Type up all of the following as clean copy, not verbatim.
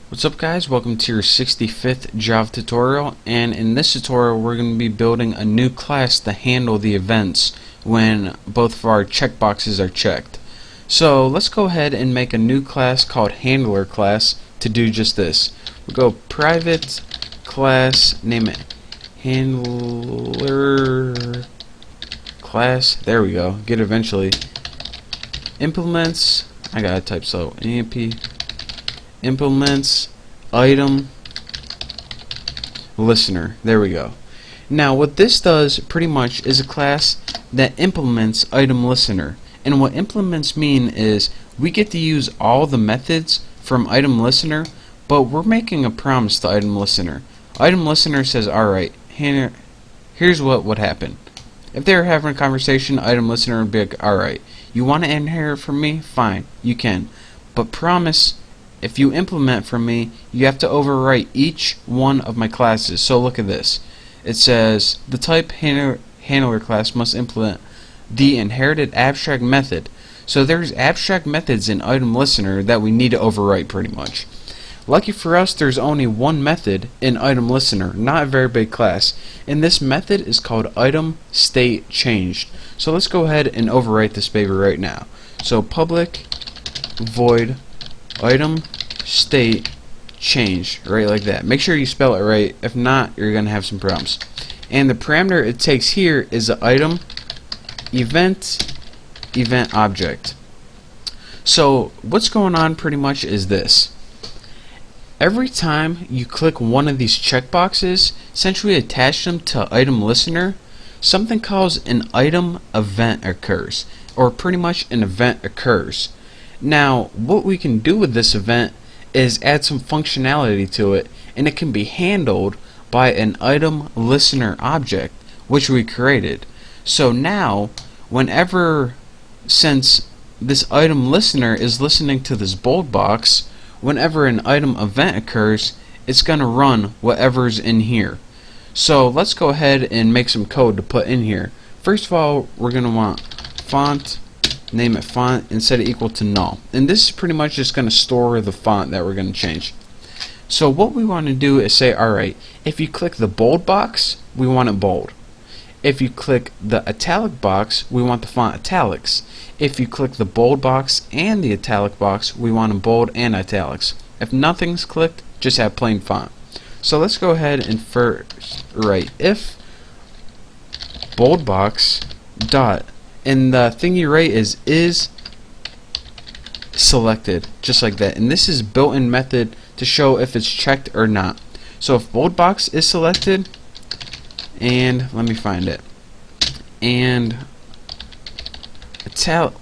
What's up guys, welcome to your 65th Java tutorial, and in this tutorial we're going to be building a new class to handle the events when both of our checkboxes are checked. So let's go ahead and make a new class called handler class to do just this. We'll go private class, name it handler class, there we go, get eventually, implements, I gotta type slow, amp implements item listener. There we go. Now what this does pretty much is a class that implements item listener, and what implements mean is we get to use all the methods from item listener, but we're making a promise to item listener. Item listener says, alright, here's what would happen. If they were having a conversation, item listener would be like, alright, you want to inherit from me? Fine, you can. But promise, if you implement from me, you have to overwrite each one of my classes. So look at this. It says the type handler class must implement the inherited abstract method. So there's abstract methods in item listener that we need to overwrite pretty much. Lucky for us, there's only one method in item listener, not a very big class, and this method is called item state changed. So let's go ahead and overwrite this baby right now. So public void item state change, right, like that. Make sure you spell it right, if not you're gonna have some problems. And the parameter it takes here is the item event object. So what's going on pretty much is this: every time you click one of these checkboxes, since we attach them to item listener, something called an item event occurs, or pretty much an event occurs. Now what we can do with this event is add some functionality to it, and it can be handled by an item listener object which we created. So now whenever, since this item listener is listening to this bold box, whenever an item event occurs, it's gonna run whatever's in here. So let's go ahead and make some code to put in here. First of all, we're gonna want font, name it font, and set it equal to null, and this is pretty much just going to store the font that we're going to change. So what we want to do is say, alright, if you click the bold box, we want it bold. If you click the italic box, we want the font italics. If you click the bold box and the italic box, we want them bold and italics. If nothing's clicked, just have plain font. So let's go ahead and first write if bold box dot, and the thing you write is selected, just like that, and this is built-in method to show if it's checked or not. So if bold box is selected, and let me find it, and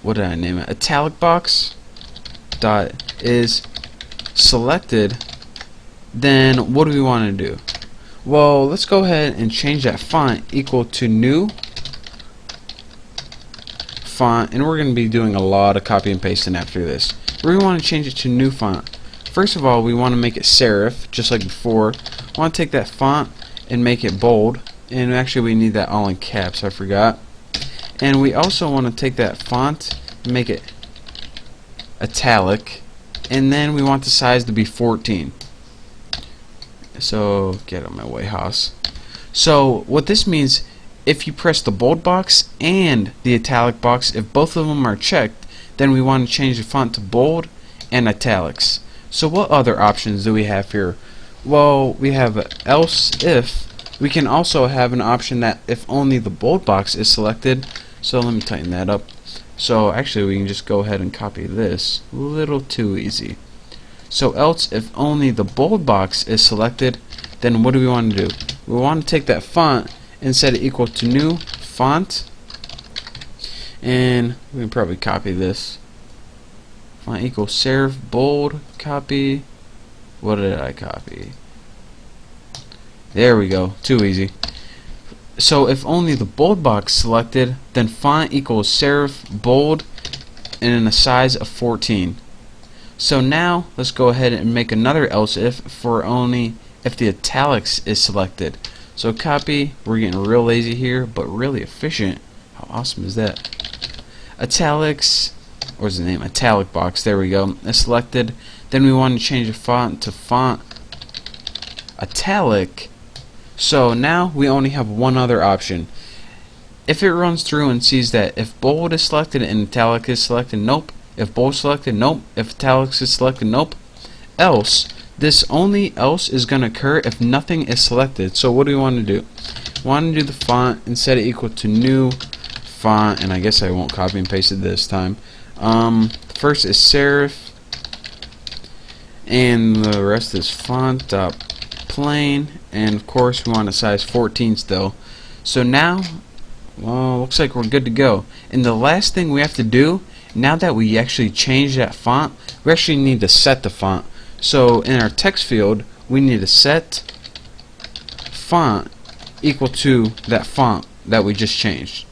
what did I name it, italic box dot is selected, then what do we want to do? Well, let's go ahead and change that font equal to new font, and we're going to be doing a lot of copy and pasting after this. We want to change it to new font. First of all, we want to make it serif, just like before. We want to take that font and make it bold, and actually we need that all in caps, I forgot. And we also want to take that font and make it italic, and then we want the size to be 14. So get out of my way, Haas. So what this means, if you press the bold box and the italic box, if both of them are checked, then we want to change the font to bold and italics. So what other options do we have here? Well, we have else if. We can also have an option that if only the bold box is selected. So let me tighten that up. So actually we can just go ahead and copy this. A little too easy. So else if only the bold box is selected, then what do we want to do? We want to take that font and set it equal to new font, and we can probably copy this. Font equals serif bold, copy. What did I copy? There we go, too easy. So if only the bold box selected, then font equals serif bold and in a size of 14. So now let's go ahead and make another else if for only if the italics is selected. So copy, we're getting real lazy here, but really efficient. How awesome is that? Italics, what's the name? Italic box, there we go. Is selected, Then we want to change the font to font italic. So now we only have one other option. If it runs through and sees that if bold is selected and italic is selected, nope. If bold selected, nope. If italics is selected, nope. Else, this only else is going to occur if nothing is selected. So what do we want to do? We want to do the font and set it equal to new font, and I guess I won't copy and paste it this time. First is serif, and the rest is font.plain, and of course we want a size 14 still. So now, well, looks like we're good to go. And the last thing we have to do, now that we actually change that font, we actually need to set the font. So in our text field, we need to set font equal to that font that we just changed.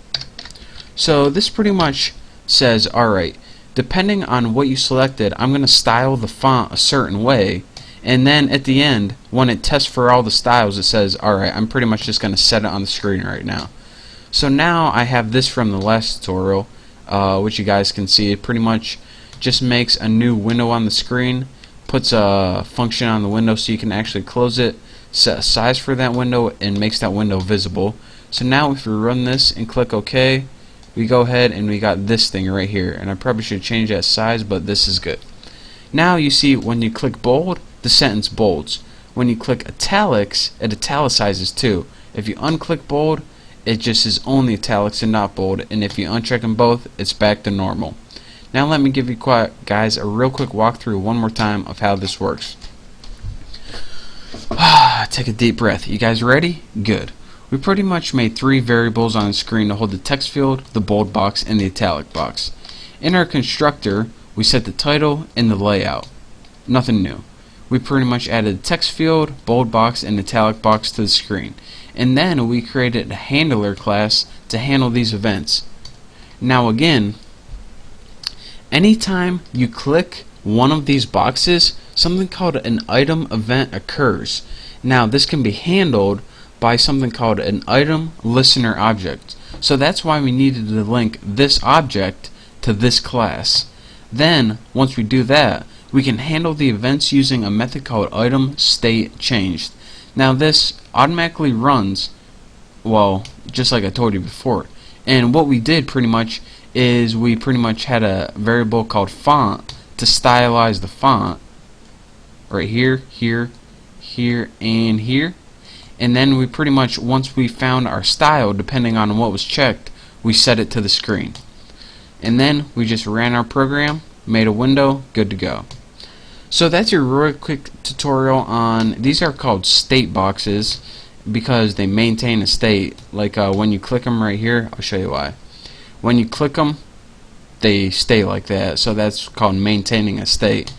So this pretty much says, alright, depending on what you selected, I'm going to style the font a certain way, and then at the end, when it tests for all the styles, it says, alright, I'm pretty much just going to set it on the screen right now. So now I have this from the last tutorial, which you guys can see. It pretty much just makes a new window on the screen, puts a function on the window so you can actually close it, set a size for that window, and makes that window visible. So now if we run this and click OK, we go ahead and we got this thing right here, and I probably should change that size, but this is good. Now you see when you click bold, the sentence bolds. When you click italics, it italicizes too. If you unclick bold, it just is only italics and not bold, and if you uncheck them both, it's back to normal. Now let me give you guys a real quick walkthrough one more time of how this works. Take a deep breath. You guys ready? Good. We pretty much made three variables on the screen to hold the text field, the bold box, and the italic box. In our constructor, we set the title and the layout. Nothing new. We pretty much added the text field, bold box, and italic box to the screen. And then we created a handler class to handle these events. Now again, anytime you click one of these boxes, something called an item event occurs. Now this can be handled by something called an item listener object. So that's why we needed to link this object to this class. Then once we do that, we can handle the events using a method called item state changed. Now this automatically runs, well, just like I told you before. And what we did pretty much is we pretty much had a variable called font to stylize the font right here, here, here, and here. And then we pretty much, once we found our style, depending on what was checked, we set it to the screen. And then we just ran our program, made a window, good to go. So that's your real quick tutorial on, these are called state boxes because they maintain a state. Like when you click them right here, I'll show you why. When you click them, they stay like that, so that's called maintaining a state.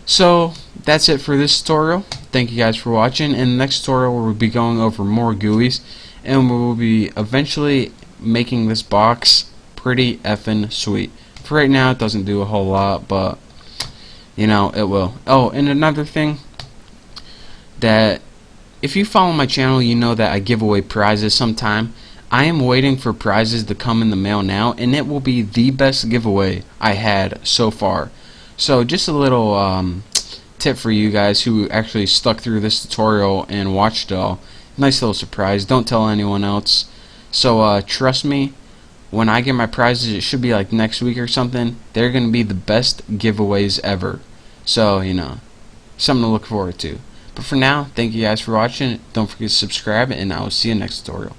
So that's it for this tutorial. Thank you guys for watching. In the next tutorial we'll be going over more GUIs, and we will be eventually making this box pretty effing sweet. For right now it doesn't do a whole lot, but you know, it will. Oh, and another thing, that if you follow my channel, you know that I give away prizes sometime. I am waiting for prizes to come in the mail now, and it will be the best giveaway I had so far. So just a little tip for you guys who actually stuck through this tutorial and watched it all. Nice little surprise. Don't tell anyone else. So trust me, when I get my prizes, it should be like next week or something. They're going to be the best giveaways ever. So, you know, something to look forward to. But for now, thank you guys for watching. Don't forget to subscribe, and I will see you next tutorial.